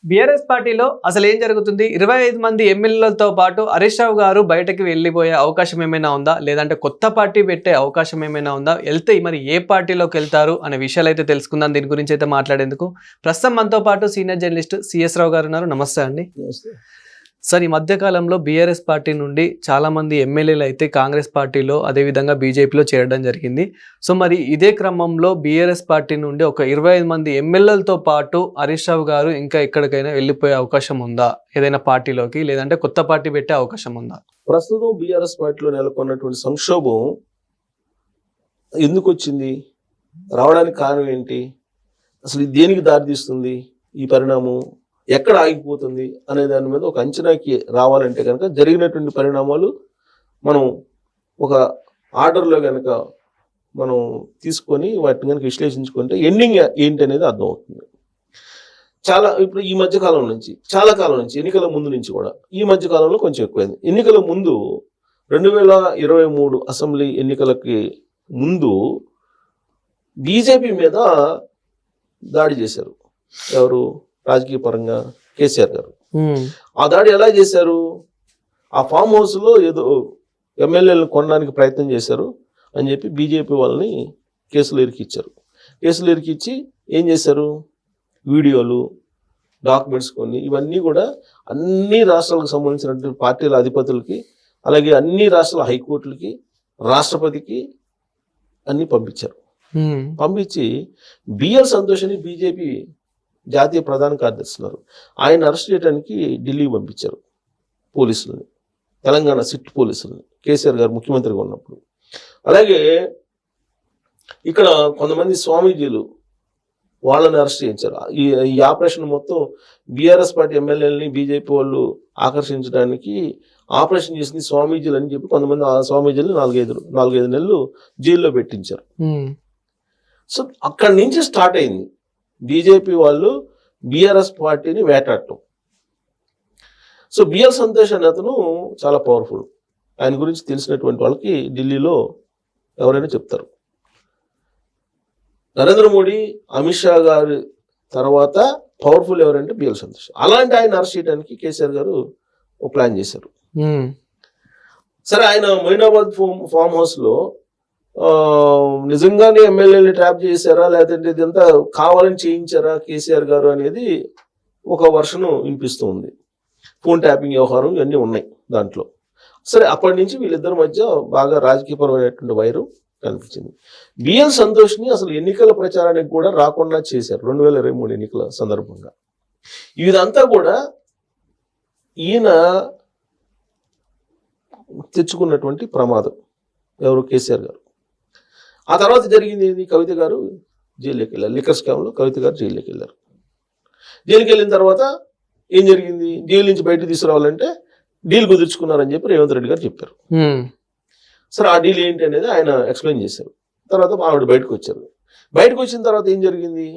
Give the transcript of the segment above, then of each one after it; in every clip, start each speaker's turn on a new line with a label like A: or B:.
A: BRS పార్టీలో అసలు ఏం జరుగుతుంది? 25 మంది ఎమ్మెల్యేలతో పాటు హరీష్ రావు గారు బయటకి వెళ్ళిపోయే అవకాశం ఏమైనా ఉందా? లేదంటే కొత్త పార్టీ పెట్టే అవకాశం ఏమైనా ఉందా? వెళ్తే మరి ఏ పార్టీలోకి వెళ్తారు అనే విషయాలు అయితే తెలుసుకుందాం. దీని గురించి అయితే మాట్లాడేందుకు ప్రస్తుతం మనతో పాటు సీనియర్ జర్నలిస్ట్ సిఎస్ రావు గారు ఉన్నారు. నమస్తే అండి. సార్, ఈ మధ్యకాలంలో బీఆర్ఎస్ పార్టీ నుండి చాలామంది ఎమ్మెల్యేలు అయితే కాంగ్రెస్ పార్టీలో అదేవిధంగా బీజేపీలో చేరడం జరిగింది. సో మరి ఇదే క్రమంలో బీఆర్ఎస్ పార్టీ నుండి ఒక 25 మంది ఎమ్మెల్యేలతో పాటు హరీష్ రావు గారు ఇంకా ఎక్కడికైనా వెళ్ళిపోయే అవకాశం ఉందా? ఏదైనా పార్టీలోకి, లేదంటే కొత్త పార్టీ పెట్టే అవకాశం ఉందా?
B: ప్రస్తుతం బీఆర్ఎస్ పార్టీలో నెలకొన్నటువంటి సంక్షోభం ఎందుకు వచ్చింది, రావడానికి కారణం ఏంటి, అసలు ఇది దేనికి దారితీస్తుంది, ఈ పరిణామం ఎక్కడ ఆగిపోతుంది అనే దాని మీద ఒక అంచనాకి రావాలంటే కనుక జరిగినటువంటి పరిణామాలు మనం ఒక ఆర్డర్లో కనుక మనం తీసుకొని వాటిని కనుక విశ్లేషించుకుంటే ఎండింగ్ ఏంటి అనేది అర్థమవుతుంది. ఇప్పుడు ఈ మధ్యకాలం నుంచి, చాలా కాలం నుంచి, ఎన్నికల ముందు నుంచి కూడా, ఈ మధ్యకాలంలో కొంచెం ఎక్కువైంది. ఎన్నికల ముందు 2023 అసెంబ్లీ ఎన్నికలకి ముందు బీజేపీ మీద దాడి చేశారు. ఎవరు? రాజకీయ పరంగా కేసీఆర్ గారు. ఆ దాడి ఎలా చేశారు? ఆ ఫామ్ హౌస్లో ఏదో ఎమ్మెల్యేలను కొనడానికి ప్రయత్నం చేశారు అని చెప్పి బీజేపీ వాళ్ళని కేసులు ఇరికిచ్చారు. కేసులు ఇరికిచ్చి ఏం చేశారు? వీడియోలు, డాక్యుమెంట్స్ కొన్ని, ఇవన్నీ కూడా అన్ని రాష్ట్రాలకు సంబంధించినటువంటి పార్టీల అధిపతులకి, అలాగే అన్ని రాష్ట్రాల హైకోర్టులకి, రాష్ట్రపతికి అన్ని పంపించారు. పంపించి బిఎల్ సంతోష్ అని బీజేపీ జాతీయ ప్రధాన కార్యదర్శి ఉన్నారు, ఆయన అరెస్ట్ చేయడానికి ఢిల్లీకి పంపించారు పోలీసులని, తెలంగాణ సిట్ పోలీసులని, కేసీఆర్ గారు ముఖ్యమంత్రిగా ఉన్నప్పుడు. అలాగే ఇక్కడ కొంతమంది స్వామీజీలు, వాళ్ళని అరెస్ట్ చేయించారు. ఈ ఆపరేషన్ మొత్తం బీఆర్ఎస్ పార్టీ ఎమ్మెల్యేలని బీజేపీ వాళ్ళు ఆకర్షించడానికి ఆపరేషన్ చేసింది స్వామీజీలు అని చెప్పి కొంతమంది ఆ స్వామీజీలు 4-5 నెలలు జైల్లో పెట్టించారు. సో అక్కడి నుంచి స్టార్ట్ అయింది బీజేపీ వాళ్ళు బీఆర్ఎస్ పార్టీని వేటాడటం. సో బిఎల్ సంతోష్ అనే అతను చాలా పవర్ఫుల్. ఆయన గురించి తెలిసినటువంటి వాళ్ళకి ఢిల్లీలో ఎవరైనా చెప్తారు. నరేంద్ర మోడీ, అమిత్ షా గారి తర్వాత పవర్ఫుల్ ఎవరంటే బిఎల్ సంతోష్. అలాంటి ఆయన అరెస్ట్ చేయడానికి కేసీఆర్ గారు ఒక ప్లాన్ చేశారు. సరే, ఆయన మొయినాబాద్ ఫామ్ హౌస్లో నిజంగానే ఎమ్మెల్యేని ట్రాప్ చేశారా, లేదంటే ఇదంతా కావాలని చేయించారా కేసీఆర్ గారు అనేది ఒక వర్షన్ వినిపిస్తూ ఉంది. ఫోన్ ట్యాపింగ్ వ్యవహారం ఇవన్నీ ఉన్నాయి దాంట్లో. సరే, అప్పటి నుంచి వీళ్ళిద్దరి మధ్య బాగా రాజకీయపరమైనటువంటి వైరం కనిపించింది. బిఎల్ సంతోష్ని అసలు ఎన్నికల ప్రచారానికి కూడా రాకుండా చేశారు 2023 ఎన్నికల సందర్భంగా. ఇదంతా కూడా ఈయన తెచ్చుకున్నటువంటి ప్రమాదం. ఎవరు? కేసీఆర్ గారు. ఆ తర్వాత జరిగింది ఏంది? కవిత గారు జైలుకి వెళ్ళారు. లిక్కర్ స్కామ్లో కవిత గారు జైలుకి వెళ్ళారు. జైలుకి వెళ్ళిన తర్వాత ఏం జరిగింది? జైలు నుంచి బయటకు తీసుకురావాలంటే డీల్ కుదుర్చుకున్నారని చెప్పి రేవంత్ రెడ్డి గారు చెప్పారు. సరే, ఆ డీల్ ఏంటి అనేది ఆయన ఎక్స్ప్లెయిన్ చేశారు. తర్వాత ఆవిడ బయటకు వచ్చారు. బయటకు వచ్చిన తర్వాత ఏం జరిగింది?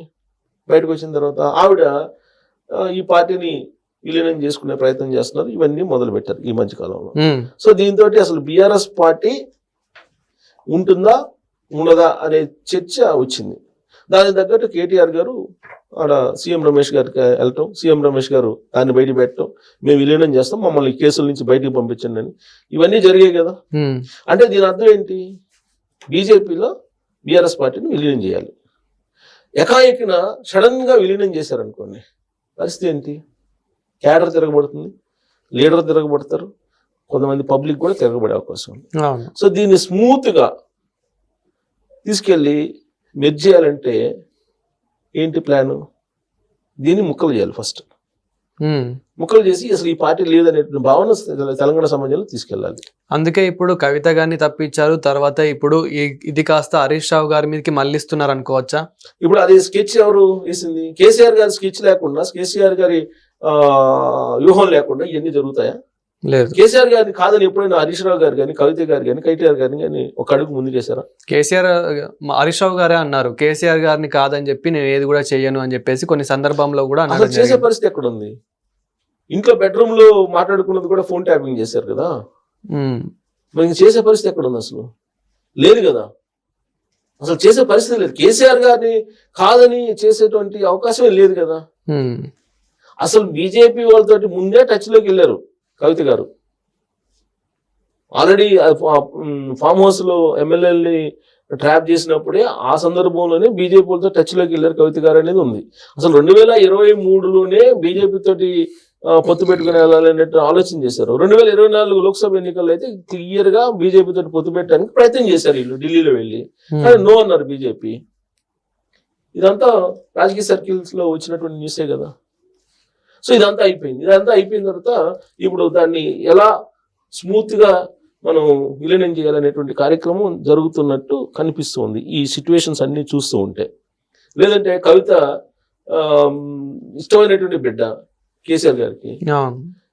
B: బయటకు వచ్చిన తర్వాత ఆవిడ ఈ పార్టీని విలీనం చేసుకునే ప్రయత్నం చేస్తున్నారు. ఇవన్నీ మొదలు పెట్టారు ఈ మధ్యకాలంలో. సో దీంతో అసలు బీఆర్ఎస్ పార్టీ ఉంటుందా ఉండదా అనే చర్చ వచ్చింది. దానికి తగ్గట్టు కేటీఆర్ గారు ఆడ సీఎం రమేష్ గారికి వెళ్ళటం, సీఎం రమేష్ గారు దాన్ని బయట పెట్టడం, మేము విలీనం చేస్తాం, మమ్మల్ని కేసుల నుంచి బయటికి పంపించండి అని, ఇవన్నీ జరిగాయి కదా. అంటే దీని అర్థం ఏంటి? బీజేపీలో బీఆర్ఎస్ పార్టీని విలీనం చేయాలి. ఎకాఎకిన సడన్ గా విలీనం చేశారనుకోండి, పరిస్థితి ఏంటి? క్యాడర్ తిరగబడుతుంది, లీడర్ తిరగబడతారు, కొంతమంది పబ్లిక్ కూడా తిరగబడే అవకాశం ఉంది. సో దీన్ని స్మూత్ గా తీసుకెళ్ళి మెర్జ్ చేయాలంటే ఏంటి ప్లాను? దీన్ని ముక్కలు చేయాలి. ఫస్ట్ ముక్కలు చేసి అసలు ఈ పార్టీ లేదనేటువంటి భావన తెలంగాణ సమాజంలో తీసుకెళ్ళాలి.
A: అందుకే ఇప్పుడు కవిత గారిని తప్పించారు. తర్వాత ఇప్పుడు ఇది కాస్త హరీష్ రావు గారి మీదకి మళ్ళిస్తున్నారు అనుకోవచ్చా?
B: ఇప్పుడు అది స్కెచ్ ఎవరు వేసింది? కేసీఆర్ గారి స్కెచ్ లేకుండా, కేసీఆర్ గారి వ్యూహం లేకుండా ఇవన్నీ జరుగుతాయా?
A: లేదు.
B: కేసీఆర్ గారిని కాదని ఎప్పుడైనా హరీష్ రావు గారు కానీ, కవిత గారు కానీ, కేటీఆర్ గారిని కానీ ఒక అడుగు ముందుకేశారా?
A: కేసీఆర్, హరీష్ రావు గారే అన్నారు కేసీఆర్ గారిని కాదని చెప్పి నేను ఏది కూడా చెయ్యను అని చెప్పేసి కొన్ని సందర్భంలో కూడా
B: అసలు చేసే పరిస్థితి ఎక్కడ ఉంది? ఇంట్లో బెడ్రూమ్ లో మాట్లాడుకున్నది కూడా ఫోన్ ట్యాపింగ్ చేశారు కదా. మరి చేసే పరిస్థితి ఎక్కడ ఉంది? అసలు లేదు కదా. అసలు చేసే పరిస్థితి లేదు. కేసీఆర్ గారిని కాదని చేసేటువంటి అవకాశమే లేదు కదా. అసలు బీజేపీ వాళ్ళతోటి ముందే టచ్ లోకి వెళ్ళారు కవిత గారు. ఆల్రెడీ ఫామ్ హౌస్ లో ఎమ్మెల్యేలని ట్రాప్ చేసినప్పుడే ఆ సందర్భంలోనే బీజేపీ వాళ్ళతో టచ్ లోకి వెళ్ళారు కవిత గారు అనేది ఉంది. అసలు 2023లోనే బీజేపీ తోటి పొత్తు పెట్టుకుని వెళ్ళాలనేట్టు ఆలోచన చేశారు. 2024 లోక్సభ ఎన్నికల్లో అయితే క్లియర్ గా బీజేపీ తోటి పొత్తు పెట్టడానికి ప్రయత్నం చేశారు వీళ్ళు ఢిల్లీలో వెళ్ళి, కానీ నో అన్నారు బీజేపీ. ఇదంతా రాజకీయ సర్కిల్స్ లో వచ్చినటువంటి న్యూసే కదా. సో ఇదంతా అయిపోయిన తర్వాత ఇప్పుడు దాన్ని ఎలా స్మూత్ గా మనం విలీనం చేయాలనేటువంటి కార్యక్రమం జరుగుతున్నట్టు కనిపిస్తుంది ఈ సిచ్యువేషన్స్ అన్ని చూస్తూ ఉంటే. లేదంటే కవిత ఇష్టమైనటువంటి బిడ్డ కేసీఆర్ గారికి.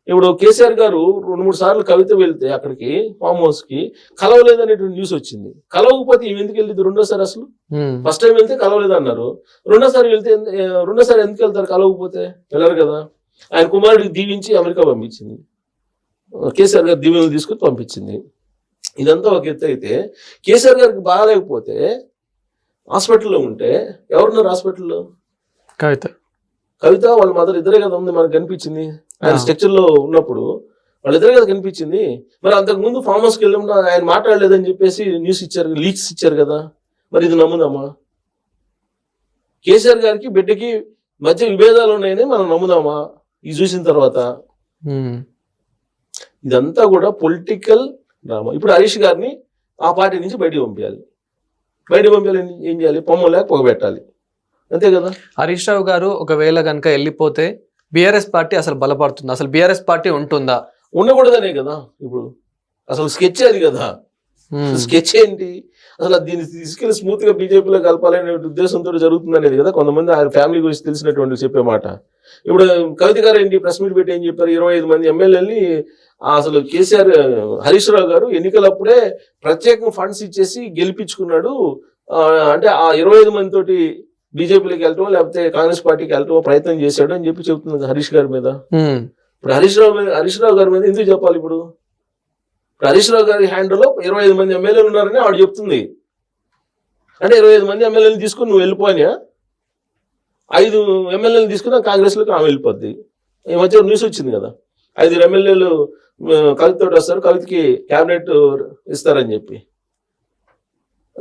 B: ఇప్పుడు కేసీఆర్ గారు 2-3 సార్లు కవిత వెళ్తే అక్కడికి ఫామ్ హౌస్ కి కలవలేదనేటువంటి న్యూస్ వచ్చింది. కలవకపోతే ఈమె ఎందుకు వెళ్ళింది రెండోసారి? అసలు ఫస్ట్ టైం వెళ్తే కలవలేదు అన్నారు, రెండోసారి ఎందుకు వెళ్తారు? కలవకపోతే వెళ్ళరు కదా. ఆయన కుమారుడికి దీవించి అమెరికా పంపించింది, కేసీఆర్ గారు దీవెనలు తీసుకుని పంపించింది. ఇదంతా ఒక ఎత్తు అయితే, కేసీఆర్ గారికి బాగాలేకపోతే హాస్పిటల్లో ఉంటే ఎవరున్నారు హాస్పిటల్లో? కవిత వాళ్ళ మదర్ ఇద్దరే కదా ఉంది మనకు కనిపించింది. ఆయన స్ట్రక్చర్ లో ఉన్నప్పుడు వాళ్ళిద్దరే కదా కనిపించింది. మరి అంతకు ముందు ఫామ్ హౌస్కి వెళ్ళినప్పుడు ఆయన మాట్లాడలేదని చెప్పేసి న్యూస్ ఇచ్చారు, లీక్స్ ఇచ్చారు కదా. మరి ఇది నమ్ముదామా? కేసీఆర్ గారికి బిడ్డకి మధ్య విభేదాలు ఉన్నాయని మనం నమ్ముదామా ఇది చూసిన తర్వాత? ఇదంతా కూడా పొలిటికల్ డ్రామా. ఇప్పుడు హరీష్ గారిని ఆ పార్టీ నుంచి బయటికి పంపించాలి. ఏం చేయాలి? పొమ్మలేక పొగబెట్టాలి, అంతే కదా.
A: హరీష్ రావు గారు ఒకవేళ కనుక వెళ్ళిపోతే బీఆర్ఎస్ పార్టీ అసలు బలపడుతుందా? అసలు బీఆర్ఎస్ పార్టీ ఉంటుందా?
B: ఉండకూడదనే కదా ఇప్పుడు అసలు స్కెచ్ అది కదా. స్కెచ్ ఏంటి అసలు? దీన్ని తీసుకెళ్లి స్మూత్ గా బీజేపీలో కలపాలనే ఉద్దేశంతో జరుగుతుంది అనేది కదా కొంతమంది ఆయన ఫ్యామిలీ గురించి తెలిసినటువంటి చెప్పే మాట. ఇప్పుడు కవిత గారు ఏంటి ప్రెస్ మీట్ పెట్టి ఏం చెప్పారు? 25 మంది ఎమ్మెల్యేలని అసలు కేసీఆర్ హరీష్ రావు గారు ఎన్నికలప్పుడే ప్రత్యేకంగా ఫండ్స్ ఇచ్చేసి గెలిపించుకున్నాడు. అంటే ఆ 25 మంది తోటి బీజేపీలోకి వెళ్ళటం లేకపోతే కాంగ్రెస్ పార్టీకి వెళ్ళటం ప్రయత్నం చేశాడు అని చెప్పి చెప్తుంది హరీష్ గారి మీద. ఇప్పుడు హరీష్ రావు గారి మీద ఎందుకు చెప్పాలి? ఇప్పుడు హరీష్ రావు గారి హ్యాండ్లో 25 మంది ఎమ్మెల్యేలు ఉన్నారని ఆవిడ చెప్తుంది. అంటే 25 మంది ఎమ్మెల్యేలు తీసుకుని నువ్వు వెళ్ళిపోయినా 5 ఎమ్మెల్యేలు తీసుకుని కాంగ్రెస్లోకి ఆమె వెళ్ళిపోద్ది. ఈ మధ్య న్యూస్ వచ్చింది కదా, 5 ఎమ్మెల్యేలు కవితతోటి వస్తారు, కవితకి క్యాబినెట్ ఇస్తారని చెప్పి.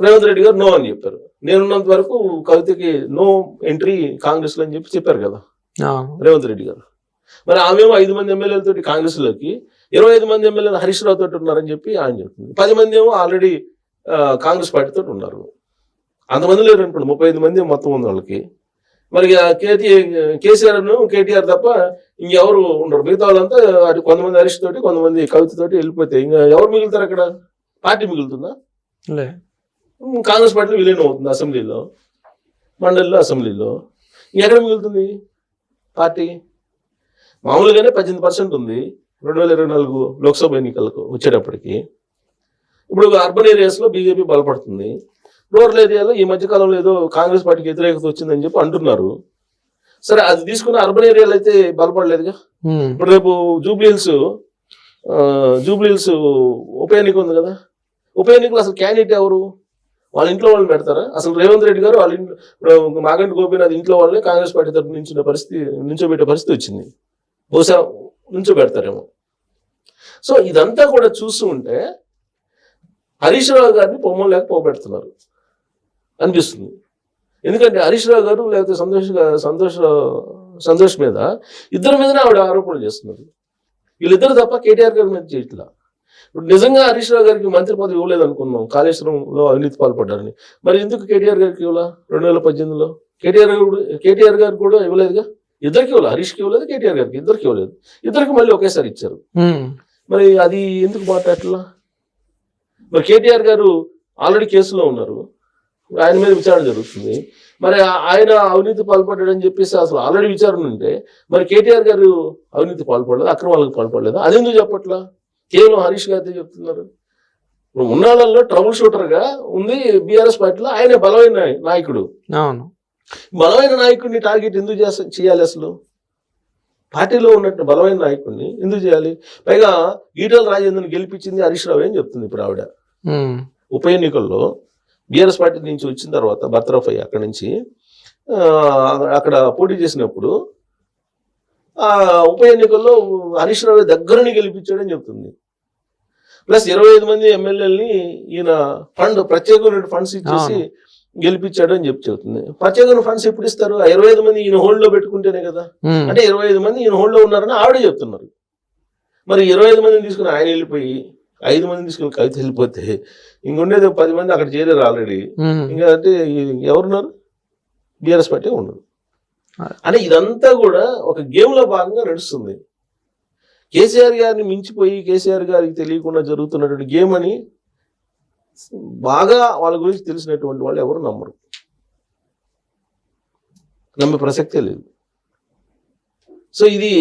B: రేవంత్ రెడ్డి గారు నో అని చెప్పారు. నేనున్నంత వరకు కవితకి నో ఎంట్రీ కాంగ్రెస్ లో అని చెప్పారు కదా రేవంత్ రెడ్డి గారు. మరి ఆమెమో 5 మంది ఎమ్మెల్యేలతోటి కాంగ్రెస్ లోకి, 25 మంది ఎమ్మెల్యేలు హరీష్ రావు తోటి ఉన్నారని చెప్పి ఆయన చెప్తుంది. 10 మంది ఏమో ఆల్రెడీ కాంగ్రెస్ పార్టీ తోటి ఉన్నారు. అంతమంది లేరు అనుకోండి, 35 మంది మొత్తం ఉంది వాళ్ళకి. మరి కేసీఆర్ కేటీఆర్ తప్ప ఇంకెవరు ఉండరు. మిగతా వాళ్ళంతా అటు కొంతమంది హరీష్ తోటి కొంతమంది కవిత తోటి వెళ్ళిపోతే ఇంకా ఎవరు మిగులుతారు? అక్కడ పార్టీ మిగులుతుందా? కాంగ్రెస్ పార్టీలో విలీనం అవుతుంది అసెంబ్లీలో, మండలిలో, అసెంబ్లీలో. ఎక్కడ మిగులుతుంది పార్టీ? మామూలుగానే 18% ఉంది 2024 లోక్సభ ఎన్నికలకు వచ్చేటప్పటికి. ఇప్పుడు అర్బన్ ఏరియాస్ లో బీజేపీ బలపడుతుంది, రూరల్ ఏరియాలో ఈ మధ్యకాలంలో ఏదో కాంగ్రెస్ పార్టీకి వ్యతిరేకత వచ్చిందని చెప్పి అంటున్నారు. సరే, అది తీసుకున్న అర్బన్ ఏరియాలో అయితే బలపడలేదుగా. ఇప్పుడు రేపు జూబ్లీహిల్స్ ఉప ఎన్నిక ఉంది కదా. ఉప ఎన్నికలు అసలు క్యాండిడేట్ ఎవరు? వాళ్ళ ఇంట్లో వాళ్ళని పెడతారా? అసలు రేవంత్ రెడ్డి గారు వాళ్ళ ఇంట్లో మాగంటి గోపీనాథ్ ఇంట్లో వాళ్ళని కాంగ్రెస్ పార్టీ తరఫున నించోబెట్టే పరిస్థితి వచ్చింది. బహుశా నించోబెడతారేమో. సో ఇదంతా కూడా చూస్తూ ఉంటే హరీష్ రావు గారిని పొమ్మలేక పోగొడుతున్నారు అనిపిస్తుంది. ఎందుకంటే హరీష్ రావు గారు లేకపోతే సంతోష్ మీద ఇద్దరి మీదనే ఆవిడ ఆరోపణలు చేస్తున్నారు. వీళ్ళిద్దరు తప్ప కేటీఆర్ గారి మీద చేయట్లా. ఇప్పుడు నిజంగా హరీష్ రావు గారికి మంత్రి పదవి ఇవ్వలేదు అనుకున్నాం, కాళేశ్వరంలో అవినీతి పాల్పడ్డారని. మరి ఎందుకు కేటీఆర్ గారికి ఇవ్వాల? 2018లో కేటీఆర్ గారు కూడా ఇవ్వలేదుగా. ఇద్దరికి ఇవ్వాలి, హరీష్కి ఇవ్వలేదు, కేటీఆర్ గారికి, ఇద్దరికి ఇవ్వలేదు. ఇద్దరికి మళ్ళీ ఒకేసారి ఇచ్చారు. మరి అది ఎందుకు మాట్లాడట్లా? మరి కేటీఆర్ గారు ఆల్రెడీ కేసులో ఉన్నారు, ఆయన మీద విచారణ జరుగుతుంది. మరి ఆయన అవినీతి పాల్పడ్డాడని చెప్పేసి అసలు ఆల్రెడీ విచారణ ఉంటే మరి కేటీఆర్ గారు అవినీతి పాల్పడలేదు, అక్రమాలకు పాల్పడలేదు, అదెందుకు చెప్పట్లా? కేవలం హరీష్ గారితో చెప్తున్నారు. ఉన్నాళ్ళల్లో ట్రబుల్ షూటర్ గా ఉంది బీఆర్ఎస్ పార్టీలో. ఆయన బలమైన నాయకుడు. బలమైన నాయకుడిని టార్గెట్ ఎందుకు చేయాలి? అసలు పార్టీలో ఉన్నట్టు బలమైన నాయకుడిని ఎందుకు చేయాలి? పైగా ఈటల రాజేందర్ని గెలిపించింది హరీష్ రావు అని చెప్తుంది ఇప్పుడు ఆవిడ. ఉప ఎన్నికల్లో బీఆర్ఎస్ పార్టీ నుంచి వచ్చిన తర్వాత బర్తరఫ్ అయ్యి అక్కడి నుంచి అక్కడ పోటీ చేసినప్పుడు ఆ ఉప ఎన్నికల్లో హరీష్ రావు దగ్గరని గెలిపించాడని చెప్తుంది. ప్లస్ 25 మంది ఎమ్మెల్యేలని ఈయన ప్రత్యేకమైన ఫండ్స్ ఇచ్చేసి గెలిపించాడు అని చెప్తుంది. ప్రత్యేకమైన ఫండ్స్ ఎప్పుడు ఇస్తారు? 25 మంది ఈయన హోల్డ్ లో పెట్టుకుంటేనే కదా. అంటే 25 మంది ఈయన హోల్డ్ లో ఉన్నారని ఆవిడే చెప్తున్నారు. మరి 25 మందిని తీసుకుని ఆయన వెళ్ళిపోయి 5 మందిని తీసుకుని కవిత వెళ్ళిపోతే ఇంకొండేది 10 మంది అక్కడ చేరారు ఆల్రెడీ. ఇంకా అంటే ఎవరున్నారు? బీఆర్ఎస్ పార్టీ ఉండదు. అంటే ఇదంతా కూడా ఒక గేమ్ లో భాగంగా నడుస్తుంది. కేసీఆర్ గారిని మించిపోయి కేసీఆర్ గారికి తెలియకుండా జరుగుతున్నటువంటి గేమ్ అని బాగా వాళ్ళ గురించి తెలిసినటువంటి వాళ్ళు ఎవరు నమ్మరు, నమ్మే ప్రసక్తే లేదు. సో ఇది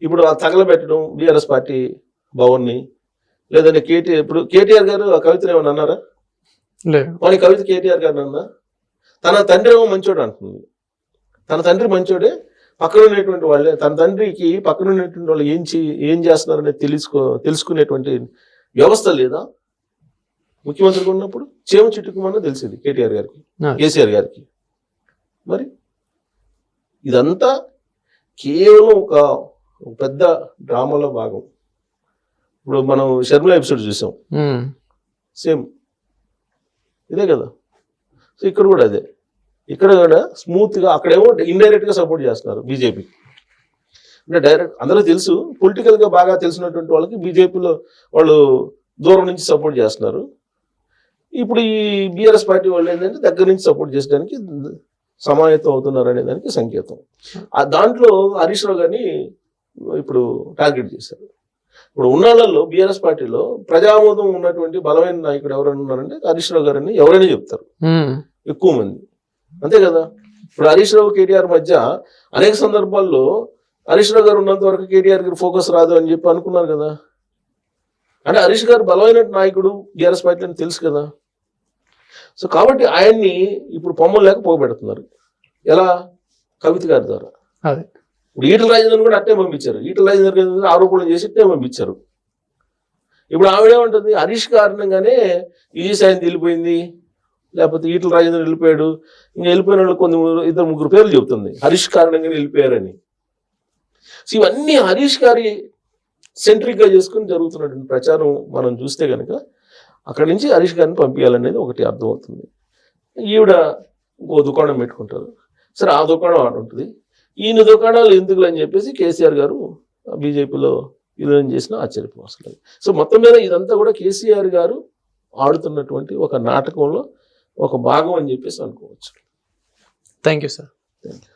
B: ఇప్పుడు తగలబెట్టడం బీఆర్ఎస్ పార్టీ భవన్ని, లేదంటే కేటీఆర్ గారు ఆ కవితను ఏమన్నా అన్నారా? వాళ్ళ కవిత కేటీఆర్ గారిని అన్నా? తన తండ్రి ఏమో మంచోడు అంటుంది. తన తండ్రి మంచోడే, పక్కన ఉన్నటువంటి వాళ్ళే, తన తండ్రికి పక్కన ఉన్నటువంటి వాళ్ళు ఏం చేస్తున్నారనేది తెలుసుకునేటువంటి వ్యవస్థ లేదా ముఖ్యమంత్రిగా ఉన్నప్పుడు? చేమ చుట్టుకుమన్నా తెలిసేది కేసీఆర్ గారికి. మరి ఇదంతా కేవలం ఒక పెద్ద డ్రామాలో భాగం. ఇప్పుడు మనం షర్మిల ఎపిసోడ్ చూసాం, సేమ్ ఇదే కదా. సో ఇక్కడ కూడా అదే, ఇక్కడ కూడా స్మూత్ గా, అక్కడేమో ఇండైరెక్ట్ గా సపోర్ట్ చేస్తున్నారు బీజేపీ. అంటే డైరెక్ట్ అందరూ తెలుసు, పొలిటికల్ గా బాగా తెలిసినటువంటి వాళ్ళకి బీజేపీలో వాళ్ళు దూరం నుంచి సపోర్ట్ చేస్తున్నారు. ఇప్పుడు ఈ బీఆర్ఎస్ పార్టీ వాళ్ళు ఏంటంటే దగ్గర నుంచి సపోర్ట్ చేసడానికి సమాయత్తం అవుతున్నారు అనే దానికి సంకేతం. దాంట్లో హరీష్ రావు గారిని ఇప్పుడు టార్గెట్ చేశారు. ఇప్పుడు ఉన్నాళ్ళల్లో బీఆర్ఎస్ పార్టీలో ప్రజామోదం ఉన్నటువంటి బలమైన నాయకుడు ఎవరైనా ఉన్నారంటే హరీష్ రావు గారిని ఎవరైనా చెప్తారు, ఎక్కువ మంది. అంతే కదా. ఇప్పుడు హరీష్ రావు కేటీఆర్ మధ్య అనేక సందర్భాల్లో హరీష్ రావు గారు ఉన్నంత వరకు కేటీఆర్ గారు ఫోకస్ రాదు అని చెప్పి అనుకున్నారు కదా. అంటే హరీష్ గారు బలమైన నాయకుడు బీఆర్ఎస్ పార్టీ అని తెలుసు కదా. సో కాబట్టి ఆయన్ని ఇప్పుడు పొమ్మలు లేక పోగబెడుతున్నారు. ఎలా? కవిత గారి ద్వారా. ఇప్పుడు ఈటల రాజేందర్ కూడా అట్టే పంపించారు. ఈటల రాజేందర్ ఆరోపణలు చేసి అట్టే పంపించారు. ఇప్పుడు ఆవిడేమంటుంది? హరీష్ కారణంగానే విజయసాయి వెళ్ళిపోయింది, లేకపోతే ఈటల రాజేందర్ వెళ్ళిపోయాడు, ఇంకా వెళ్ళిపోయిన వాళ్ళు 2-3 పేర్లు చెబుతుంది హరీష్ కారణంగానే వెళ్ళిపోయారని. సో ఇవన్నీ హరీష్ గారి సెంట్రిక్ గా చేసుకుని జరుగుతున్నటువంటి ప్రచారం మనం చూస్తే కనుక అక్కడి నుంచి హరీష్ గారిని పంపించాలనేది ఒకటి అర్థమవుతుంది. ఈవిడ ఇంకో దుకాణం పెట్టుకుంటారు. సరే, ఆ దుకాణం ఆడ ఉంటుంది. ఈయన దుకాణాలు ఎందుకు అని చెప్పేసి కేసీఆర్ గారు బీజేపీలో విలీనం చేసిన ఆశ్చర్యపోవట్లేదు. సో మొత్తం మీద ఇదంతా కూడా కేసీఆర్ గారు ఆడుతున్నటువంటి ఒక నాటకంలో ఒక భాగం అని చెప్పేసి అనుకోవచ్చు.
A: Thank you sir.
B: Thank you.